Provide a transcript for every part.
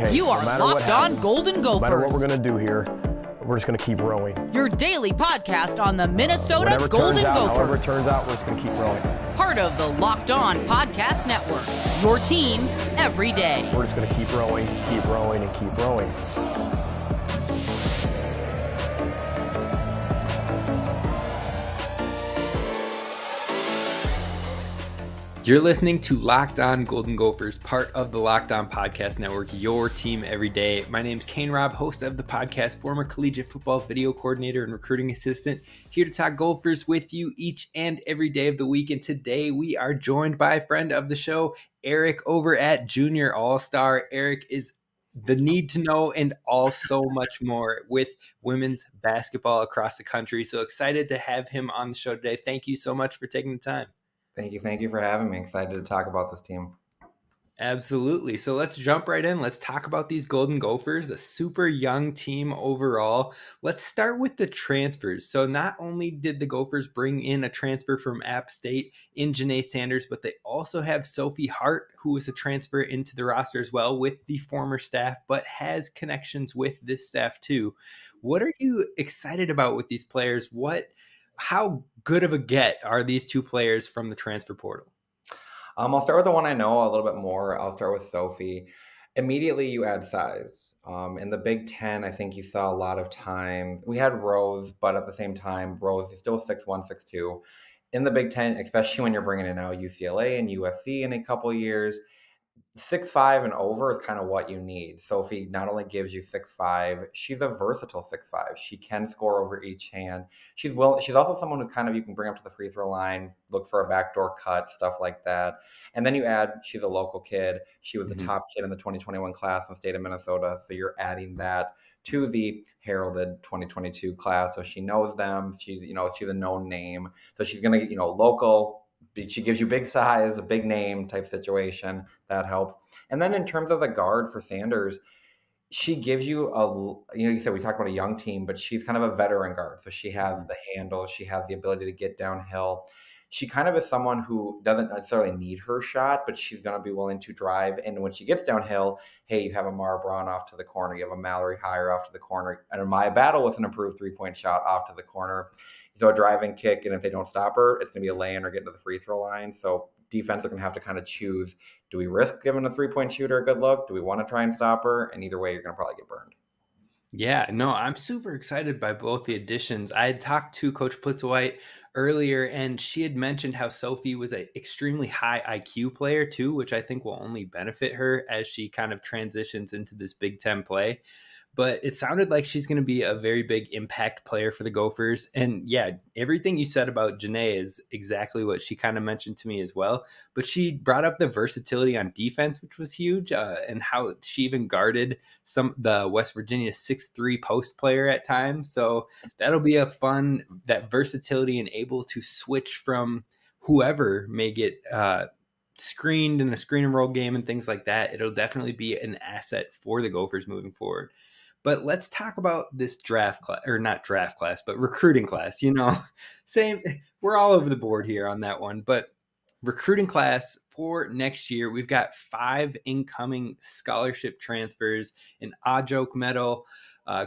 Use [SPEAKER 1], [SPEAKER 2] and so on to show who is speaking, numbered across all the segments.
[SPEAKER 1] Hey,
[SPEAKER 2] You are Locked On Golden Gophers.
[SPEAKER 1] No matter what we're going to do here, we're just going to keep rowing.
[SPEAKER 2] Your daily podcast on the Minnesota Golden Gophers.
[SPEAKER 1] However it turns out, we're just going to keep rowing.
[SPEAKER 2] Part of the Locked On Podcast Network. Your team every day.
[SPEAKER 1] We're just going to keep rowing, and keep rowing.
[SPEAKER 3] You're listening to Locked On Golden Gophers, part of the Locked On Podcast Network, your team every day. My name's Kane Rob, host of the podcast, former collegiate football video coordinator and recruiting assistant, here to talk Gophers with you each and every day of the week. And today we are joined by a friend of the show, Eric over at Junior All-Star. Eric is the need to know and so much more with women's basketball across the country. So excited to have him on the show today. Thank you so much for taking the time.
[SPEAKER 4] Thank you for having me. Excited to talk about this team.
[SPEAKER 3] Absolutely. So let's jump right in. Let's talk about these Golden Gophers, a super young team overall. Let's start with the transfers. So not only did the Gophers bring in a transfer from App State in Janae Sanders, but they also have Sophie Hart, who was a transfer into the roster as well with the former staff, but has connections with this staff too. What are you excited about with these players? How good of a get are these two players from the transfer portal?
[SPEAKER 4] I'll start with the one I know a little bit more. I'll start with Sophie. Immediately, you add size. In the Big Ten, I think you saw a lot of times. We had Rose, but at the same time, Rose is still 6'1", 6'2". In the Big Ten, especially when you're bringing in now UCLA and USC in a couple of years, 6'5" and over is kind of what you need. Sophie not only gives you 6'5", she's a versatile 6'5". She can score over each hand. She's also someone who kind of you can bring up to the free throw line, look for a backdoor cut, stuff like that. And then you add, she's a local kid. She was the top kid in the 2021 class in the state of Minnesota. So you're adding that to the heralded 2022 class. So she knows them. She's a known name. So she's going to, local. She gives you big size, a big name type situation. That helps. And then in terms of the guard for Sanders, she gives you you said we talked about a young team, but she's kind of a veteran guard. So she has the handle. She has the ability to get downhill. She kind of is someone who doesn't necessarily need her shot, but she's going to be willing to drive. And when she gets downhill, hey, you have a Mara Braun off to the corner. You have a Mallory Hire off to the corner. And Maya Battle with an improved three-point shot off to the corner. So a driving kick, and if they don't stop her, it's going to be a lay-in or get to the free throw line. So defense are going to have to kind of choose, do we risk giving a three-point shooter a good look? Do we want to try and stop her? And either way, you're going to probably get burned.
[SPEAKER 3] Yeah, no, I'm super excited by both the additions. I had talked to Coach Plitzuweit earlier, and she had mentioned how Sophie was an extremely high IQ player too, which I think will only benefit her as she kind of transitions into this Big Ten play. But it sounded like she's going to be a very big impact player for the Gophers. And yeah, everything you said about Janae is exactly what she kind of mentioned to me as well. But she brought up the versatility on defense, which was huge, and how she even guarded the West Virginia 6'3" post player at times. So that'll be that versatility and able to switch from whoever may get screened in a screen and roll game and things like that. It'll definitely be an asset for the Gophers moving forward. But let's talk about this draft class, or not draft class, but recruiting class. Same. We're all over the board here on that one. But recruiting class for next year, we've got 5 incoming scholarship transfers in Ajok Medal,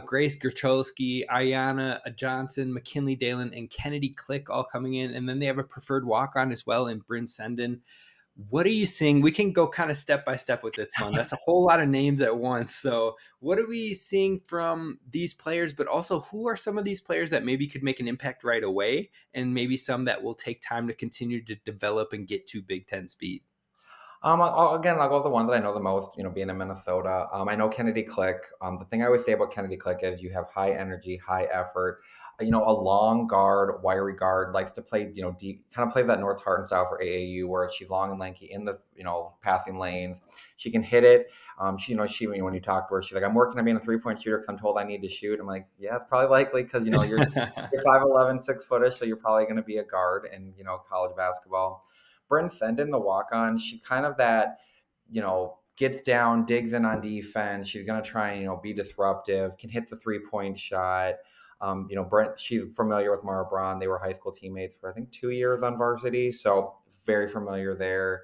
[SPEAKER 3] Grace Gercholski, Ayana Johnson, McKinley Dalen, and Kennedy Click all coming in. And then they have a preferred walk-on as well in Bryn Senden. What are you seeing? We can go kind of step by step with this one. That's a whole lot of names at once. So what are we seeing from these players, but also who are some of these players that maybe could make an impact right away, and maybe some that will take time to continue to develop and get to Big Ten speed?
[SPEAKER 4] I'll go with the one that I know the most, being in Minnesota. I know Kennedy Click. The thing I always say about Kennedy Click is you have high energy, high effort. A long guard, wiry guard, likes to play, deep, kind of play that North Tartan style for AAU, where she's long and lanky in the, passing lanes. She can hit it. When you talk to her, she's like, I'm working on being a 3-point shooter because I'm told I need to shoot. I'm like, yeah, it's probably likely because, you're 5'11", 6-footish, so you're probably going to be a guard in, college basketball. Bryn Senden, the walk-on, she's kind of that, gets down, digs in on defense. She's going to try and, be disruptive, can hit the 3-point shot. Brent, she's familiar with Mara Braun. They were high school teammates for, I think, 2 years on varsity. So very familiar there.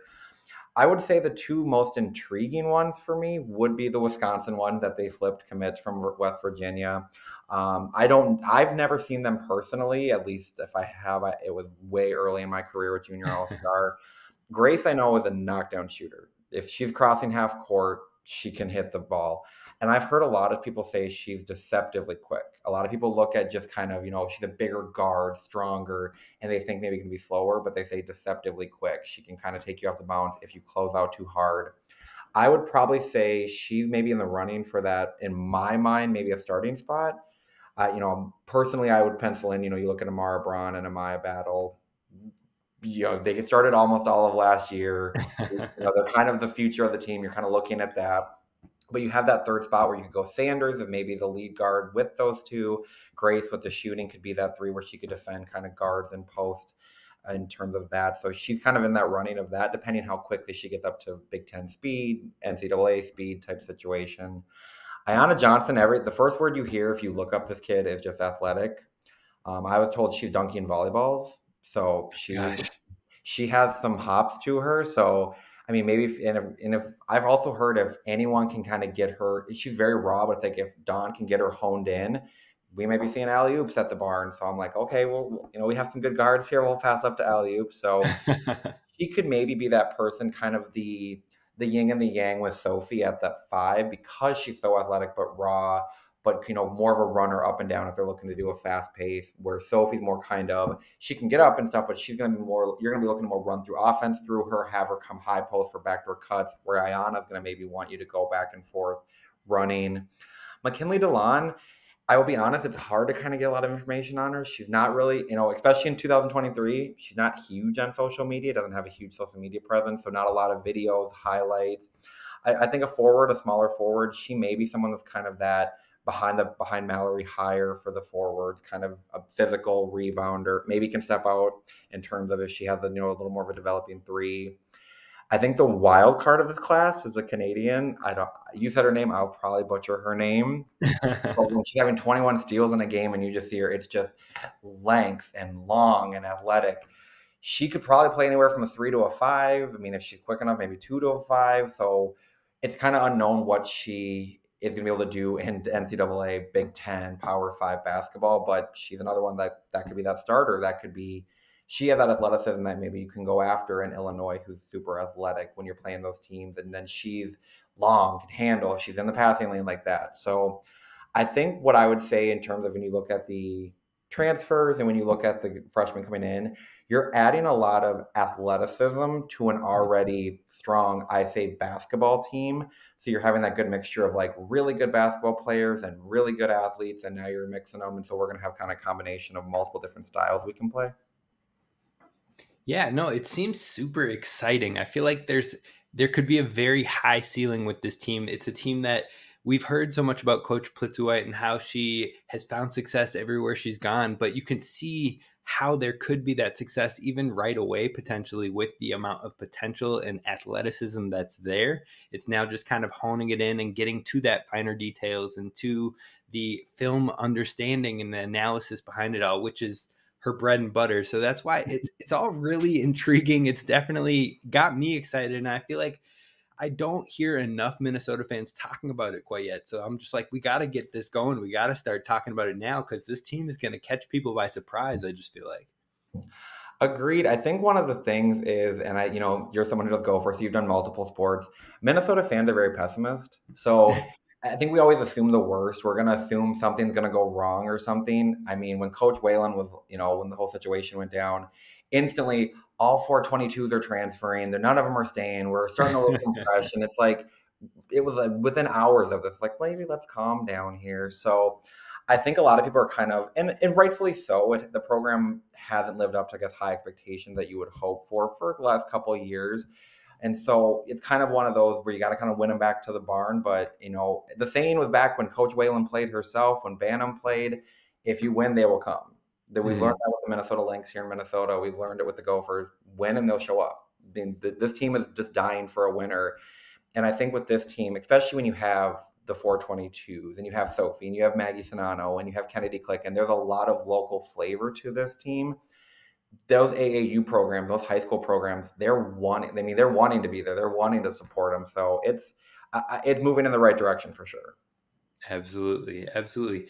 [SPEAKER 4] I would say the two most intriguing ones for me would be the Wisconsin one that they flipped commits from West Virginia. I've never seen them personally, at least if I have, it was way early in my career with Junior All-Star. Grace, I know, is a knockdown shooter. If she's crossing half court, she can hit the ball. And I've heard a lot of people say she's deceptively quick. A lot of people look at just kind of, she's a bigger guard, stronger, and they think maybe can be slower, but they say deceptively quick. She can kind of take you off the bounce if you close out too hard. I would probably say she's maybe in the running for that, in my mind, maybe a starting spot. Personally, I would pencil in, you look at Amara Braun and Amaya Battle. They get started almost all of last year. They're kind of the future of the team. You're kind of looking at that. But you have that third spot where you could go Sanders and maybe the lead guard with those two. Grace with the shooting could be that three where she could defend kind of guards and post in terms of that. So she's kind of in that running of that, depending how quickly she gets up to Big Ten speed, NCAA speed type situation. Ayanna Johnson, the first word you hear if you look up this kid is just athletic. I was told she's dunking volleyballs. So she has some hops to her. So I mean, maybe if I've also heard if anyone can kind of get her, she's very raw, but if Dawn can get her honed in, we may be seeing alley oops at the barn. So I'm like, okay, well, we have some good guards here. We'll pass up to alley oops. So she could maybe be that person, kind of the yin and the yang with Sophie at that 5, because she's so athletic but raw, but more of a runner up and down if they're looking to do a fast pace, where Sophie's more kind of, she can get up and stuff, but she's going to be more, you're going to be looking more run through offense through her, have her come high post for backdoor cuts, where Ayanna's going to maybe want you to go back and forth running. McKinley DeLon, I will be honest, it's hard to kind of get a lot of information on her. She's not really, especially in 2023, she's not huge on social media, doesn't have a huge social media presence, so not a lot of videos, highlights. I think a smaller forward, she may be someone that's kind of that behind Mallory higher for the forwards, kind of a physical rebounder, maybe can step out in terms of if she has a little more of a developing 3. I think the wild card of this class is a Canadian. You said her name, I'll probably butcher her name. But when she's having 21 steals in a game and you just see her, it's just length and long and athletic. She could probably play anywhere from a 3 to a 5. I mean, if she's quick enough, maybe 2 to a 5. So it's kind of unknown what she is going to be able to do in NCAA Big Ten Power 5 basketball, but she's another one that could be that starter. That could be, she has that athleticism that maybe you can go after in Illinois, who's super athletic when you're playing those teams. And then she's long, can handle, she's in the passing lane like that. So I think what I would say in terms of when you look at the transfers and when you look at the freshmen coming in, you're adding a lot of athleticism to an already strong, I say, basketball team. So you're having that good mixture of like really good basketball players and really good athletes, and now you're mixing them. And so we're going to have kind of a combination of multiple different styles we can play.
[SPEAKER 3] Yeah, no, it seems super exciting. I feel like there could be a very high ceiling with this team. It's a team that we've heard so much about Coach Plitzuweit and how she has found success everywhere she's gone, but you can see how there could be that success even right away, potentially, with the amount of potential and athleticism that's there. It's now just kind of honing it in and getting to that finer details and to the film understanding and the analysis behind it all, which is her bread and butter. So that's why it's all really intriguing. It's definitely got me excited. And I feel like I don't hear enough Minnesota fans talking about it quite yet. So I'm just like, we got to get this going. We got to start talking about it now, because this team is going to catch people by surprise. I just feel like.
[SPEAKER 4] Agreed. I think one of the things is, and you're someone who does Gophers, so you've done multiple sports. Minnesota fans are very pessimist. So I think we always assume the worst. We're going to assume something's going to go wrong or something. I mean, when Coach Whalen was, when the whole situation went down, instantly all 422s are transferring. None of them are staying. We're starting to lose compression. It's like, it was within hours of this, like, maybe let's calm down here. So I think a lot of people are kind of, and rightfully so, the program hasn't lived up to, I guess, high expectations that you would hope for the last couple of years. And so it's kind of one of those where you got to kind of win them back to the barn. But, the saying was back when Coach Whalen played herself, when Bantam played, if you win, they will come. That we've learned that with the Minnesota Lynx here in Minnesota. We've learned it with the Gophers. Win and they'll show up. I mean, this team is just dying for a winner. And I think with this team, especially when you have the 422s and you have Sophie and you have Maggie Sinano and you have Kennedy Click, and there's a lot of local flavor to this team. those AAU programs, those high school programs, they're wanting to be there. They're wanting to support them. So it's moving in the right direction for sure.
[SPEAKER 3] Absolutely. Absolutely.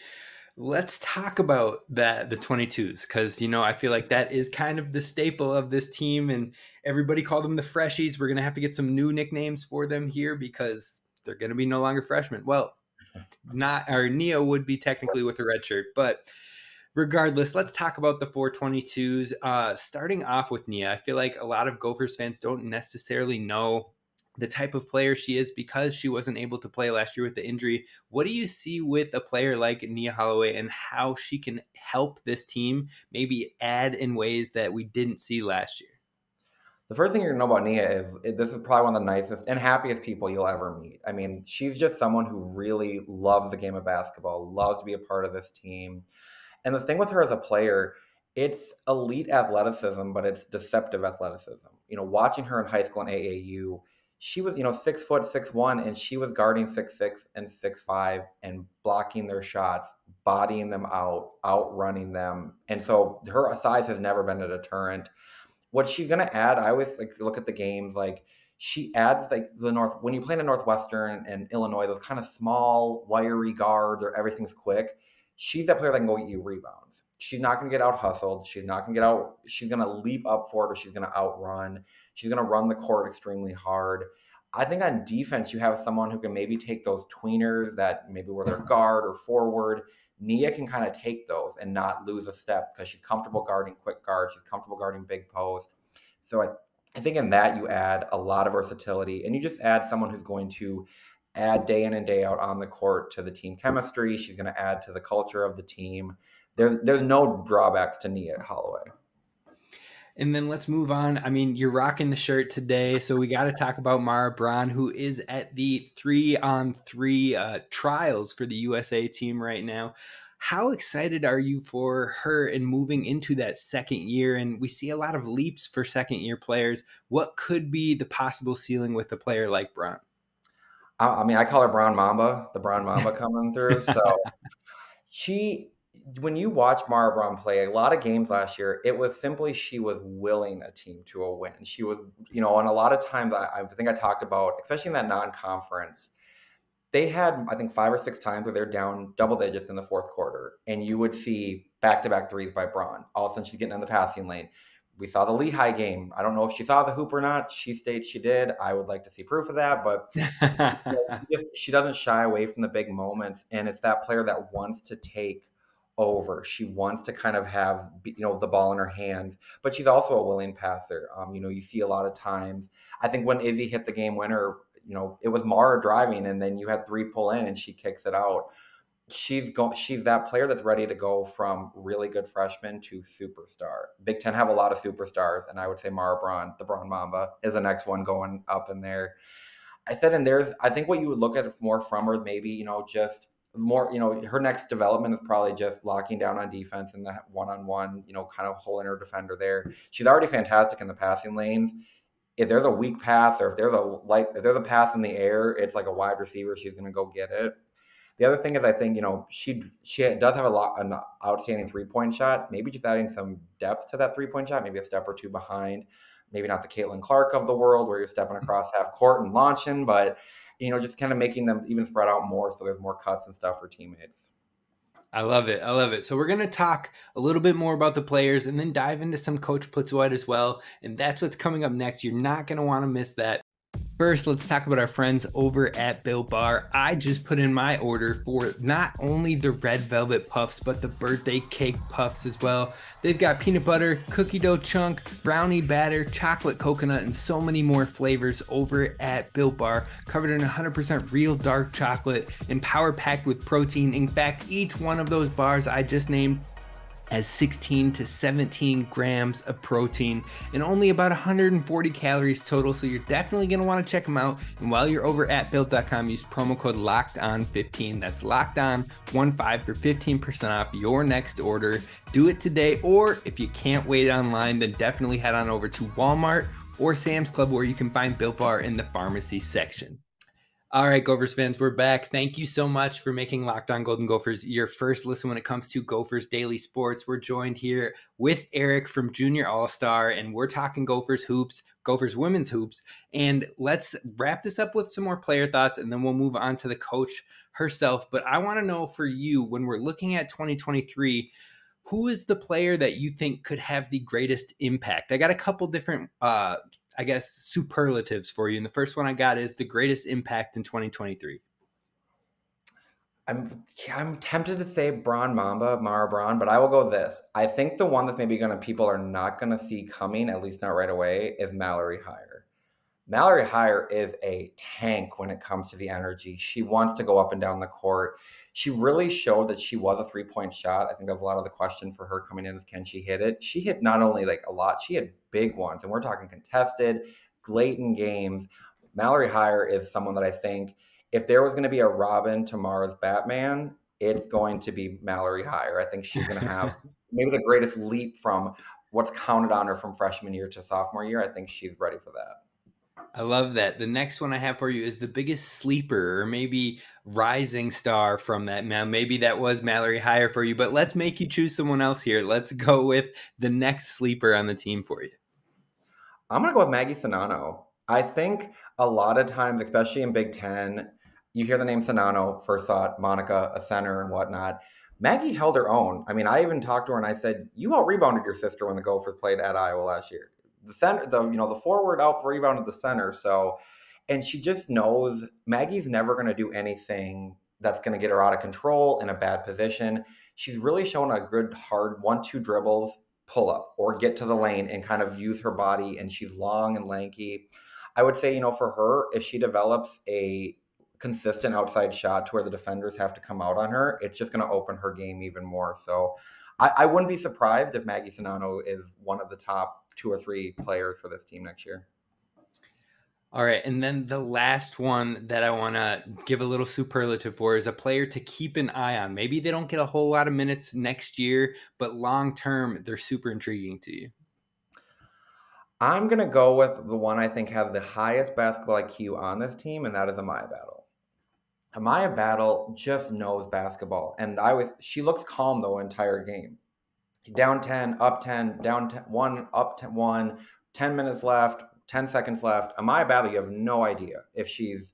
[SPEAKER 3] Let's talk about the 22s, because, I feel like that is kind of the staple of this team, and everybody called them the freshies. We're going to have to get some new nicknames for them here because they're going to be no longer freshmen. Well, Nia would be technically with a red shirt, but regardless, let's talk about the 422s. Starting off with Nia, I feel like a lot of Gophers fans don't necessarily know the type of player she is because she wasn't able to play last year with the injury. What do you see with a player like Nia Holloway and how she can help this team maybe add in ways that we didn't see last year?
[SPEAKER 4] The first thing you're going to know about Nia is this is probably one of the nicest and happiest people you'll ever meet. I mean, she's just someone who really loves the game of basketball, loves to be a part of this team. And the thing with her as a player, it's elite athleticism, but it's deceptive athleticism. Watching her in high school and AAU, she was, 6 foot, 6'1", and she was guarding 6'6" and 6'5" and blocking their shots, bodying them out, outrunning them. And so her size has never been a deterrent. What she's going to add, I always look at the games, she adds when you play in a Northwestern and Illinois, those kind of small, wiry guards or everything's quick. She's that player that can go get you rebounds. She's not going to get out hustled. She's not going to get out. She's going to leap up for it, or she's going to outrun. She's going to run the court extremely hard. I think on defense, you have someone who can maybe take those tweeners that maybe were their guard or forward. Nia can kind of take those and not lose a step because she's comfortable guarding quick guards. She's comfortable guarding big post. So I think in that you add a lot of versatility, and you just add someone who's going to add day in and day out on the court to the team chemistry. She's going to add to the culture of the team. There's no drawbacks to Nia Holloway.
[SPEAKER 3] And then let's move on. I mean, you're rocking the shirt today, so we got to talk about Mara Braun, who is at the 3-on-3 trials for the USA team right now. How excited are you for her and moving into that second year? And we see a lot of leaps for second-year players. What could be the possible ceiling with a player like Braun?
[SPEAKER 4] I mean, I call her Brown Mamba, the Brown Mamba coming through. So when you watch Mara Braun play a lot of games last year, it was simply she was willing a team to a win. She was, and a lot of times I think I talked about, especially in that non-conference, they had, I think, 5 or 6 times where they're down double digits in the fourth quarter, and you would see back-to-back threes by Braun. All of a sudden, she's getting in the passing lane. We saw the Lehigh game. I don't know if she saw the hoop or not. She states she did. I would like to see proof of that, but she doesn't shy away from the big moments, and it's that player that wants to take over. She wants to kind of have, the ball in her hand, but she's also a willing passer. You see a lot of times, I think when Izzy hit the game winner, it was Mara driving, and then you had 3 pull in and she kicks it out. She's that player that's ready to go from really good freshman to superstar. Big Ten have a lot of superstars, and I would say Mara Braun, the Braun Mamba, is the next one going up in there. I think what you would look at more from her, maybe, just more, her next development is probably just locking down on defense and the one-on-one, kind of holding her defender there. She's already fantastic in the passing lanes. If there's a weak pass, or if there's a pass in the air, it's like a wide receiver, she's going to go get it. The other thing is, I think, she does have an outstanding 3-point shot. Maybe just adding some depth to that 3-point shot, maybe a step or two behind. Maybe not the Caitlin Clark of the world where you're stepping across half court and launching, but, just kind of making them even spread out more so there's more cuts and stuff for teammates.
[SPEAKER 3] I love it. I love it. So we're going to talk a little bit more about the players and then dive into some Coach Plitzuweit as well. And that's what's coming up next. You're not going to want to miss that. First, let's talk about our friends over at Built Bar. I just put in my order for not only the red velvet puffs, but the birthday cake puffs as well. They've got peanut butter, cookie dough chunk, brownie batter, chocolate coconut, and so many more flavors over at Built Bar, covered in 100% real dark chocolate and power packed with protein. In fact, each one of those bars I just named as 16 to 17 grams of protein and only about 140 calories total. So you're definitely going to want to check them out. And while you're over at built.com, use promo code LOCKEDON15. That's LOCKEDON15 for 15% off your next order. Do it today. Or if you can't wait online, then definitely head on over to Walmart or Sam's Club, where you can find Built Bar in the pharmacy section. All right, Gophers fans, we're back. Thank you so much for making Locked On Golden Gophers your first listen when it comes to Gophers Daily Sports. We're joined here with Eric from Junior All-Star, and we're talking Gophers hoops, Gophers women's hoops. And let's wrap this up with some more player thoughts, and then we'll move on to the coach herself. But I want to know for you, when we're looking at 2023, who is the player that you think could have the greatest impact? I got a couple different superlatives for you. And the first one I got is the greatest impact in 2023.
[SPEAKER 4] I'm tempted to say Mara Braun, but I will go this. I think the one that maybe people are not going to see coming, at least not right away, is Mallory Heyer. Mallory Heyer is a tank when it comes to the energy. She wants to go up and down the court. She really showed that she was a three-point shot. I think that was a lot of the question for her coming in is, can she hit it? She hit not only a lot, she had big ones, and we're talking contested, late in games. Mallory Heyer is someone that I think if there was going to be a Robin to Mara's Batman, it's going to be Mallory Heyer. I think she's going to have maybe the greatest leap from what's counted on her from freshman year to sophomore year. I think she's ready for that.
[SPEAKER 3] I love that. The next one I have for you is the biggest sleeper or maybe rising star from that. Now, maybe that was Mallory Heyer for you, but let's make you choose someone else here. Let's go with the next sleeper on the team for you.
[SPEAKER 4] I'm going to go with Maggie Sonano. I think a lot of times, especially in Big Ten, you hear the name Sonano, first thought, Monica, a center and whatnot. Maggie held her own. I mean, I even talked to her and I said, you out-rebounded your sister when the Gophers played at Iowa last year. The center, the forward out-rebounded the center. So, and she just knows Maggie's never going to do anything that's going to get her out of control in a bad position. She's really shown a good hard 1-2 dribbles, pull up or get to the lane and kind of use her body. And she's long and lanky. I would say, for her, if she develops a consistent outside shot to where the defenders have to come out on her, it's just going to open her game even more. So I wouldn't be surprised if Maggie Sonano is one of the top 2 or 3 players for this team next year.
[SPEAKER 3] All right. And then the last one that I want to give a little superlative for is a player to keep an eye on. Maybe they don't get a whole lot of minutes next year, but long-term, they're super intriguing to you.
[SPEAKER 4] I'm going to go with the one I think has the highest basketball IQ on this team, and that is Amaya Battle. Amaya Battle just knows basketball. And she looks calm the entire game. Down 10, up 10, down 1, up 1, 10 minutes left, 10 seconds left. Amaya Battle, you have no idea if she's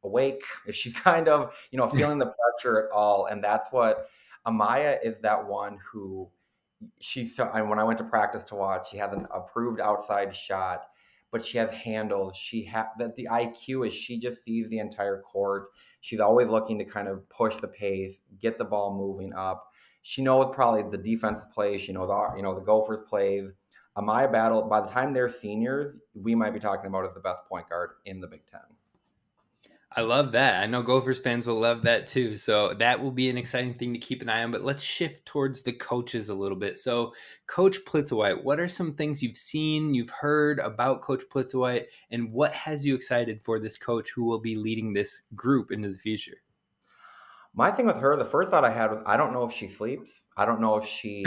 [SPEAKER 4] awake, if she's kind of, feeling the pressure at all. And that's what Amaya is, that one who and when I went to practice to watch, she has an approved outside shot, but she has handles. That the IQ is she just sees the entire court. She's always looking to kind of push the pace, get the ball moving up. She knows probably the defensive plays. She knows the Gophers plays. Amaya Battle, by the time they're seniors, we might be talking about as the best point guard in the Big Ten.
[SPEAKER 3] I love that. I know Gophers fans will love that too. So that will be an exciting thing to keep an eye on. But let's shift towards the coaches a little bit. So Coach Plitzuweit, what are some things you've seen, you've heard about Coach Plitzuweit, and what has you excited for this coach who will be leading this group into the future?
[SPEAKER 4] My thing with her, the first thought I had was, I don't know if she sleeps. I don't know if she,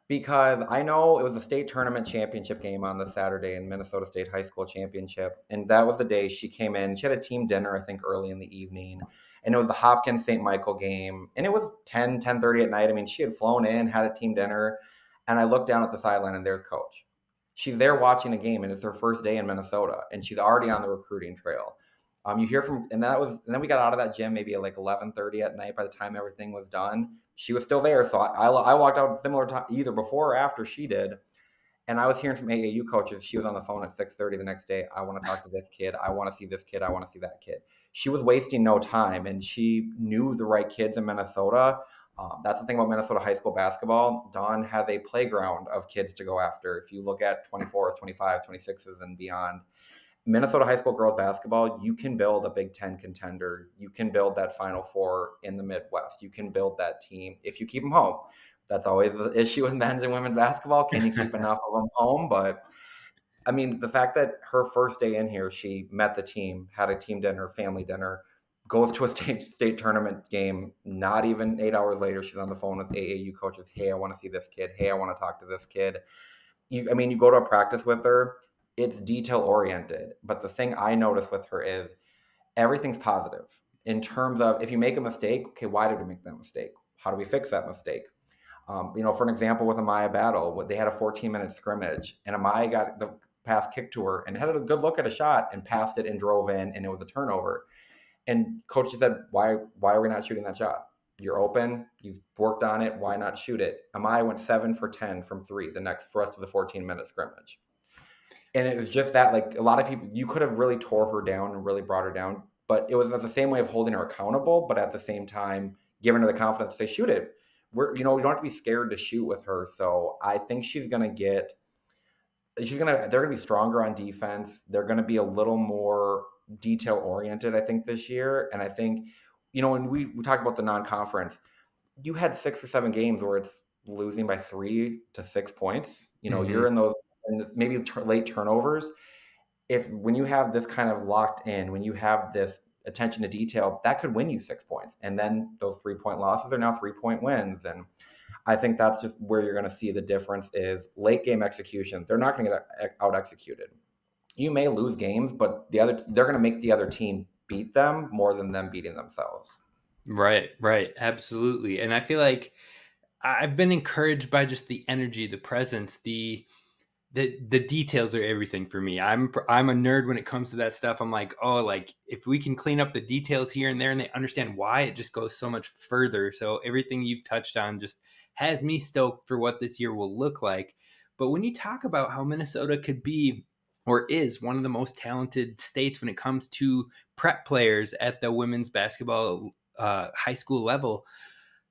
[SPEAKER 4] because I know it was a state tournament championship game on the Saturday in Minnesota State High School Championship. And that was the day she came in. She had a team dinner, I think, early in the evening. And it was the Hopkins St. Michael game. And it was 10:30 at night. I mean, she had flown in, had a team dinner. And I looked down at the sideline and there's Coach. She's there watching a game and it's her first day in Minnesota. And she's already on the recruiting trail. You hear from, and then we got out of that gym maybe at 11:30 at night. By the time everything was done, she was still there. So I walked out similar time, either before or after she did. And I was hearing from AAU coaches. She was on the phone at 6:30 the next day. I want to talk to this kid. I want to see this kid. I want to see that kid. She was wasting no time, and she knew the right kids in Minnesota. That's the thing about Minnesota high school basketball. Dawn has a playground of kids to go after. If you look at 24s, 25s, 26s, and beyond. Minnesota high school girls basketball, you can build a Big Ten contender. You can build that Final Four in the Midwest. You can build that team if you keep them home. That's always the issue with men's and women's basketball. Can you keep enough of them home? But, I mean, the fact that her first day in here, she met the team, had a team dinner, family dinner, goes to a state tournament game, not even 8 hours later, she's on the phone with AAU coaches. Hey, I want to see this kid. Hey, I want to talk to this kid. You go to a practice with her, it's detail oriented. But the thing I notice with her is everything's positive in terms of if you make a mistake, okay, why did we make that mistake? How do we fix that mistake? For an example, with Amaya Battle, they had a 14-minute scrimmage, and Amaya got the pass kicked to her and had a good look at a shot and passed it and drove in, and it was a turnover. And coach just said, why are we not shooting that shot? You're open. You've worked on it. Why not shoot it? Amaya went 7 for 10 from 3 the rest of the 14-minute scrimmage. And it was just that, like, a lot of people, you could have really tore her down and really brought her down, but it was the same way of holding her accountable, but at the same time, giving her the confidence to say, shoot it. We don't have to be scared to shoot with her. So I think they're going to be stronger on defense. They're going to be a little more detail oriented, I think, this year. And I think, when we talked about the non-conference, you had 6 or 7 games where it's losing by 3 to 6 points. You're in those maybe late turnovers. When you have this kind of locked in, when you have this attention to detail, that could win you 6 points. And then those 3-point losses are now 3-point wins. And I think that's just where you're going to see the difference is late game execution. They're not going to get out executed. You may lose games, but they're going to make the other team beat them more than them beating themselves.
[SPEAKER 3] Right. Absolutely. And I feel like I've been encouraged by just the energy, the presence, the details are everything for me. I'm a nerd when it comes to that stuff. I'm like, if we can clean up the details here and there and they understand why, it just goes so much further. So everything you've touched on just has me stoked for what this year will look like. But when you talk about how Minnesota could be or is one of the most talented states when it comes to prep players at the women's basketball high school level,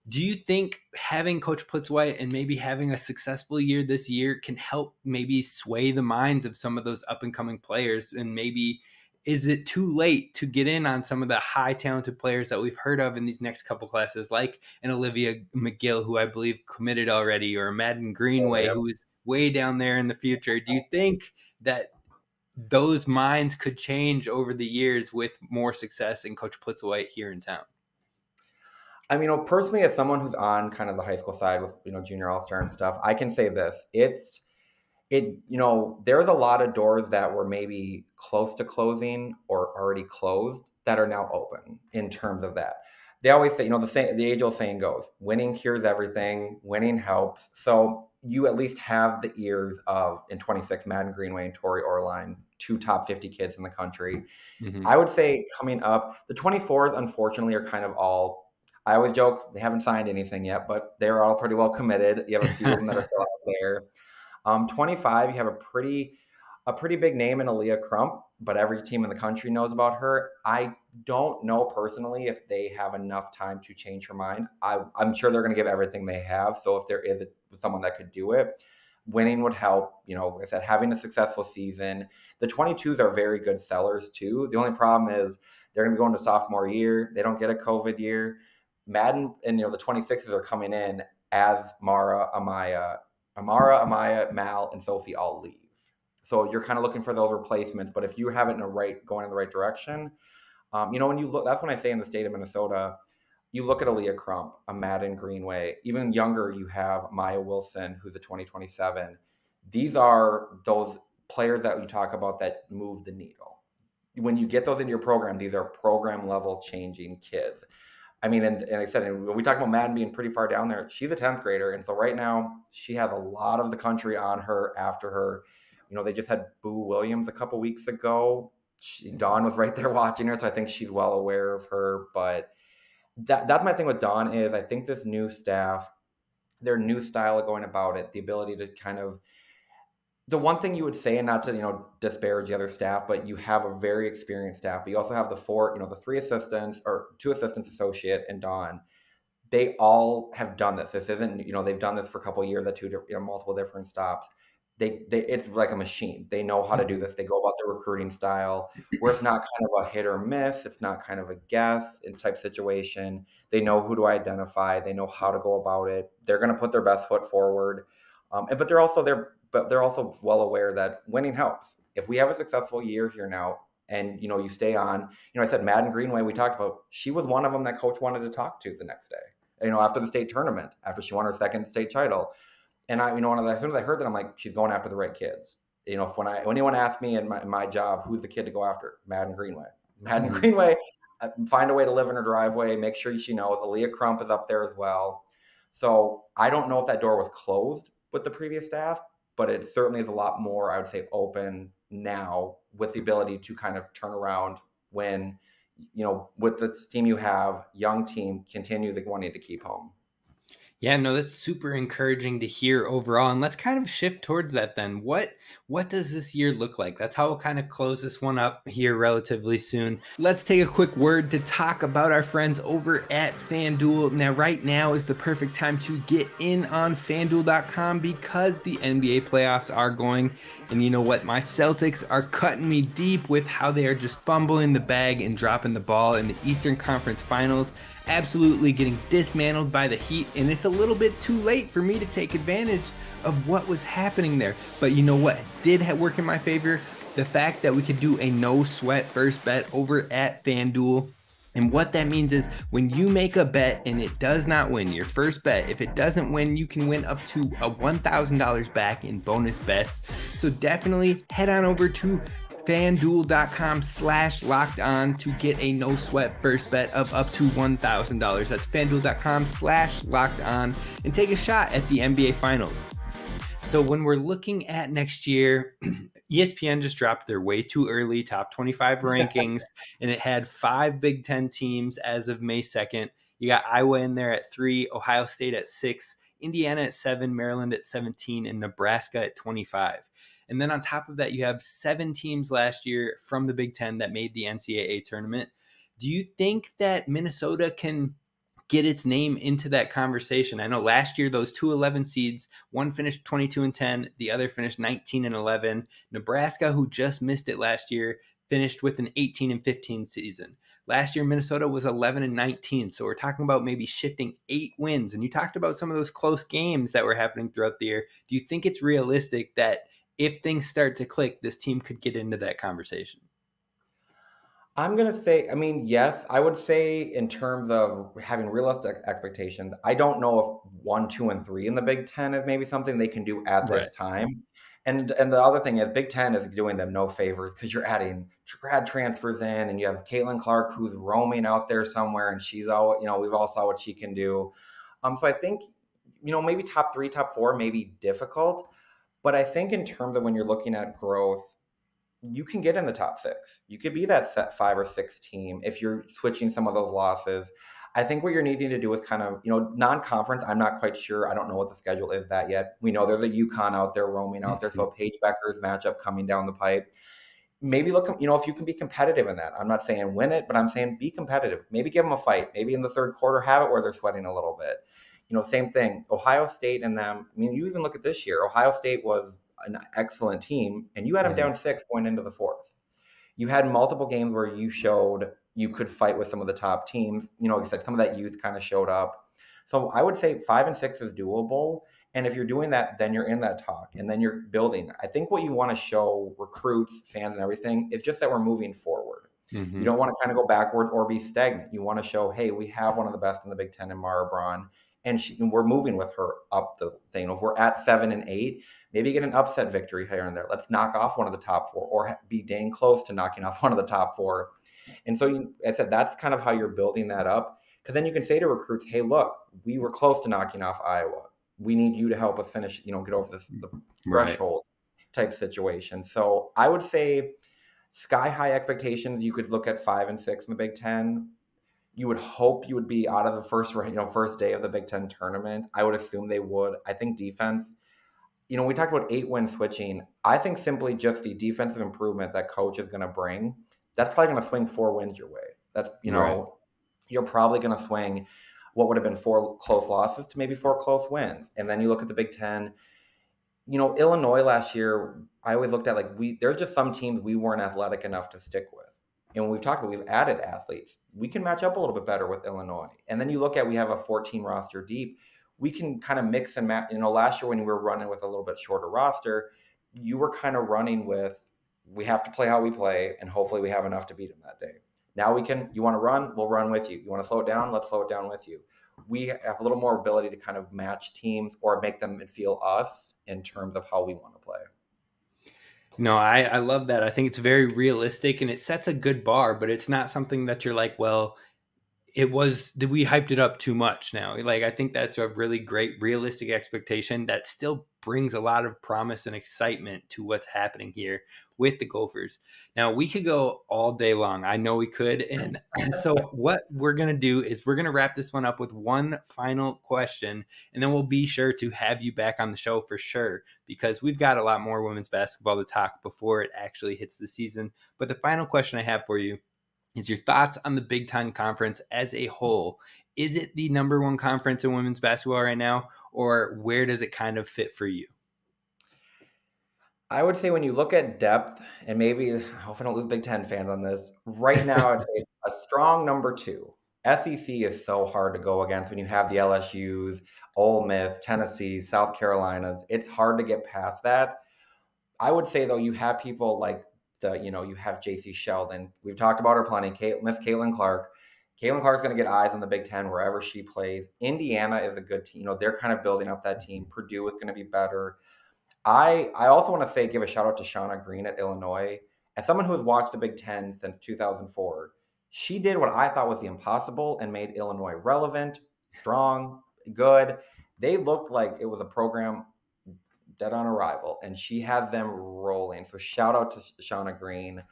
[SPEAKER 3] do you think having Coach Plitzuweit and maybe having a successful year this year can help maybe sway the minds of some of those up-and-coming players? And maybe is it too late to get in on some of the high talented players that we've heard of in these next couple classes, like an Olivia McGill, who I believe committed already, or Madden Greenway, who is way down there in the future? Do you think that those minds could change over the years with more success in Coach Plitzuweit here in town?
[SPEAKER 4] I mean, personally, as someone who's on kind of the high school side with, junior all-star and stuff, I can say this. There's a lot of doors that were maybe close to closing or already closed that are now open in terms of that. They always say, the age-old saying goes, winning cures everything, winning helps. So you at least have the ears of, in 26, Madden Greenway and Tori Orline, 2 top 50 kids in the country. Mm-hmm. I would say coming up, the 24s, unfortunately, are kind of all, I always joke, they haven't signed anything yet, but they're all pretty well committed. You have a few of them that are still out there. 25, you have a pretty big name in Aaliyah Crump, but every team in the country knows about her. I don't know personally if they have enough time to change her mind. I'm sure they're going to give everything they have. So if there is someone that could do it, winning would help. If that having a successful season. The 22s are very good sellers too. The only problem is they're going to be going to sophomore year. They don't get a COVID year. Madden and the 26s are coming in as Amara, Mal, and Sophie all leave. So you're kind of looking for those replacements. But if you have it going in the right direction, when you look, that's when I say in the state of Minnesota, you look at Aaliyah Crump, a Madden Greenway, even younger, you have Maya Wilson, who's a 2027. These are those players that you talk about that move the needle. When you get those into your program, these are program level changing kids. I mean, and like I said, when we talk about Madden being pretty far down there, she's a 10th grader. And so right now she has a lot of the country on her after her. They just had Boo Williams a couple weeks ago. Dawn was right there watching her. So I think she's well aware of her. But that's my thing with Dawn is I think this new staff, their new style of going about it, the ability to kind of, the one thing you would say, and not to, disparage the other staff, but you have a very experienced staff, but you also have the 3 assistants or 2 assistants associate and Dawn. They all have done this. This isn't, they've done this for a couple of years at multiple different stops. It's like a machine. They know how to do this. They go about their recruiting style where it's not kind of a hit or miss. It's not kind of a guess in type situation. They know who to identify. They know how to go about it. They're going to put their best foot forward. But they're also well aware that winning helps. If we have a successful year here now and, you stay on, I said Madden Greenway, we talked about, she was one of them that coach wanted to talk to the next day, after the state tournament, after she won her 2nd state title. And as soon as I heard that, I'm like, she's going after the right kids. When anyone asked me in my job, who's the kid to go after? Madden Greenway. Madden Greenway, find a way to live in her driveway. Make sure she knows. Aaliyah Crump is up there as well. So I don't know if that door was closed with the previous staff, but it certainly is a lot more, I would say, open now with the ability to kind of turn around when, with the team you have, young team, continue the wanting to keep home.
[SPEAKER 3] Yeah, no, that's super encouraging to hear overall. And let's kind of shift towards that then. What does this year look like? That's how we'll kind of close this one up here relatively soon. Let's take a quick word to talk about our friends over at FanDuel. Now, right now is the perfect time to get in on FanDuel.com because the NBA playoffs are going. And you know what? My Celtics are cutting me deep with how they are just fumbling the bag and dropping the ball in the Eastern Conference Finals. Absolutely getting dismantled by the Heat, and it's a little bit too late for me to take advantage of what was happening there. But you know what did work in my favor? The fact that we could do a no sweat first bet over at FanDuel. And what that means is when you make a bet and it does not win, your first bet, if it doesn't win, you can win up to a $1,000 back in bonus bets. So definitely head on over to FanDuel.com/lockedon to get a no sweat first bet of up to $1,000. That's FanDuel.com/lockedon and take a shot at the NBA Finals. So when we're looking at next year, ESPN just dropped their way too early top 25 rankings, and it had 5 Big Ten teams as of May 2nd. You got Iowa in there at 3, Ohio State at 6, Indiana at 7, Maryland at 17, and Nebraska at 25. And then on top of that, you have 7 teams last year from the Big Ten that made the NCAA tournament. Do you think that Minnesota can get its name into that conversation? I know last year, those 2 11 seeds, one finished 22-10, the other finished 19-11. Nebraska, who just missed it last year, finished with an 18-15 season. Last year, Minnesota was 11-19. So we're talking about maybe shifting 8 wins. And you talked about some of those close games that were happening throughout the year. Do you think it's realistic that if things start to click, this team could get into that conversation?
[SPEAKER 4] I'm going to say, yes, I would say in terms of having realistic expectations, I don't know if 1, 2, and 3 in the Big Ten is maybe something they can do at this time. And the other thing is Big Ten is doing them no favors because you're adding grad transfers in and you have Caitlin Clark who's roaming out there somewhere and she's all, we've all saw what she can do. So I think, maybe top 3, top 4 may be difficult. But I think in terms of when you're looking at growth, you can get in the top 6. You could be that 5 or 6 team if you're switching some of those losses. I think what you're needing to do is kind of, non-conference. I'm not quite sure. I don't know what the schedule is that yet. We know there's a UConn out there roaming out there. So a Paige Becker's matchup coming down the pipe. Maybe look, if you can be competitive in that. I'm not saying win it, but I'm saying be competitive. Maybe give them a fight. Maybe in the third quarter, have it where they're sweating a little bit. Same thing. Ohio State and them. You even look at this year. Ohio State was an excellent team, and you had them down 6 going into the 4th. You had multiple games where you showed you could fight with some of the top teams. Like I said, some of that youth kind of showed up. So I would say 5 and 6 is doable. And if you're doing that, then you're in that talk, and then you're building. I think what you want to show recruits, fans, and everything is just that we're moving forward. Mm-hmm. You don't want to kind of go backward or be stagnant. You want to show, hey, we have one of the best in the Big Ten in Mara Braun. And we're moving with her up the thing. If we're at 7 and 8, maybe get an upset victory here and there. Let's knock off one of the top 4 or be dang close to knocking off one of the top 4. And so I said that's kind of how you're building that up. Because then you can say to recruits, hey, look, we were close to knocking off Iowa. We need you to help us finish, get over the threshold type situation. So I would say sky high expectations. You could look at 5 and 6 in the Big Ten. You would hope you would be out of the first day of the Big Ten tournament. I would assume they would. I think defense, we talked about 8-win switching. I think simply just the defensive improvement that coach is going to bring, that's probably going to swing 4 wins your way. That's, you're probably going to swing what would have been 4 close losses to maybe 4 close wins. And then you look at the Big Ten, Illinois last year, I always looked at there's just some teams we weren't athletic enough to stick with. And when we've talked about, we've added athletes. We can match up a little bit better with Illinois. And then you look at, we have a 14 roster deep. We can kind of mix and match. Last year when we were running with a little bit shorter roster, you were kind of running with, we have to play how we play, and hopefully we have enough to beat them that day. Now you want to run, we'll run with you. You want to slow it down, let's slow it down with you. We have a little more ability to kind of match teams or make them feel us in terms of how we want to play.
[SPEAKER 3] No, I love that. I think it's very realistic and it sets a good bar, but it's not something that you're like, well, we hyped it up too much now. Like, I think that's a really great realistic expectation that still brings a lot of promise and excitement to what's happening here with the Gophers. Now, we could go all day long. I know we could. And so what we're going to do is we're going to wrap this one up with one final question, and then we'll be sure to have you back on the show for sure, because we've got a lot more women's basketball to talk before it actually hits the season. But the final question I have for you is your thoughts on the Big Ten Conference as a whole. Is it the number one conference in women's basketball right now, or where does it kind of fit for you?
[SPEAKER 4] I would say when you look at depth, and maybe, I hope I don't lose Big Ten fans on this, right now I'd say it's a strong number 2. SEC is so hard to go against when you have the LSUs, Ole Miss, Tennessee, South Carolinas. It's hard to get past that. I would say, though, you have people like you have JC Sheldon. We've talked about her plenty. Miss Caitlin Clark. Caitlin Clark's going to get eyes on the Big Ten wherever she plays. Indiana is a good team. They're kind of building up that team. Purdue is going to be better. I also want to give a shout out to Shauna Green at Illinois. As someone who has watched the Big Ten since 2004, she did what I thought was the impossible and made Illinois relevant, strong, good. They looked like it was a program dead on arrival, and she had them rolling. So shout out to Shauna Green.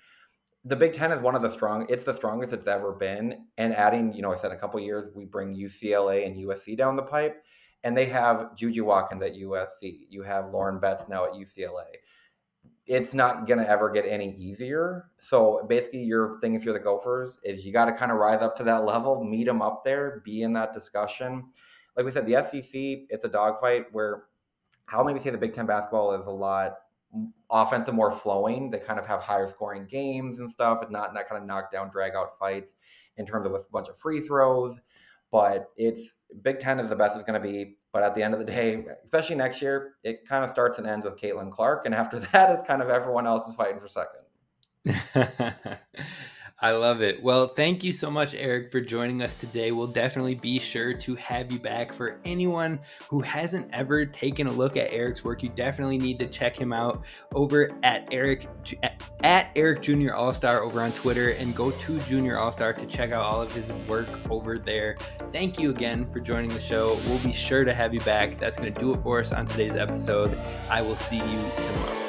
[SPEAKER 4] The Big Ten is it's the strongest it's ever been. And adding, I said a couple of years, we bring UCLA and USC down the pipe, and they have Juju Watkins at USC. You have Lauren Betts now at UCLA. It's not going to ever get any easier. So basically your thing, if you're the Gophers, is you got to kind of rise up to that level, meet them up there, be in that discussion. Like we said, the SEC, it's a dogfight where I'll maybe say the Big Ten basketball is a lot offensive, more flowing. They kind of have higher scoring games and stuff, and not kind of knockdown, drag out fights in terms of a bunch of free throws. But Big Ten is the best it's going to be. But at the end of the day, especially next year, it kind of starts and ends with Caitlin Clark. And after that, it's kind of everyone else is fighting for second.
[SPEAKER 3] I love it. Well, thank you so much, Eric, for joining us today. We'll definitely be sure to have you back. For anyone who hasn't ever taken a look at Eric's work, you definitely need to check him out over at Eric Junior All-Star over on Twitter, and go to Junior All-Star to check out all of his work over there. Thank you again for joining the show. We'll be sure to have you back. That's going to do it for us on today's episode. I will see you tomorrow.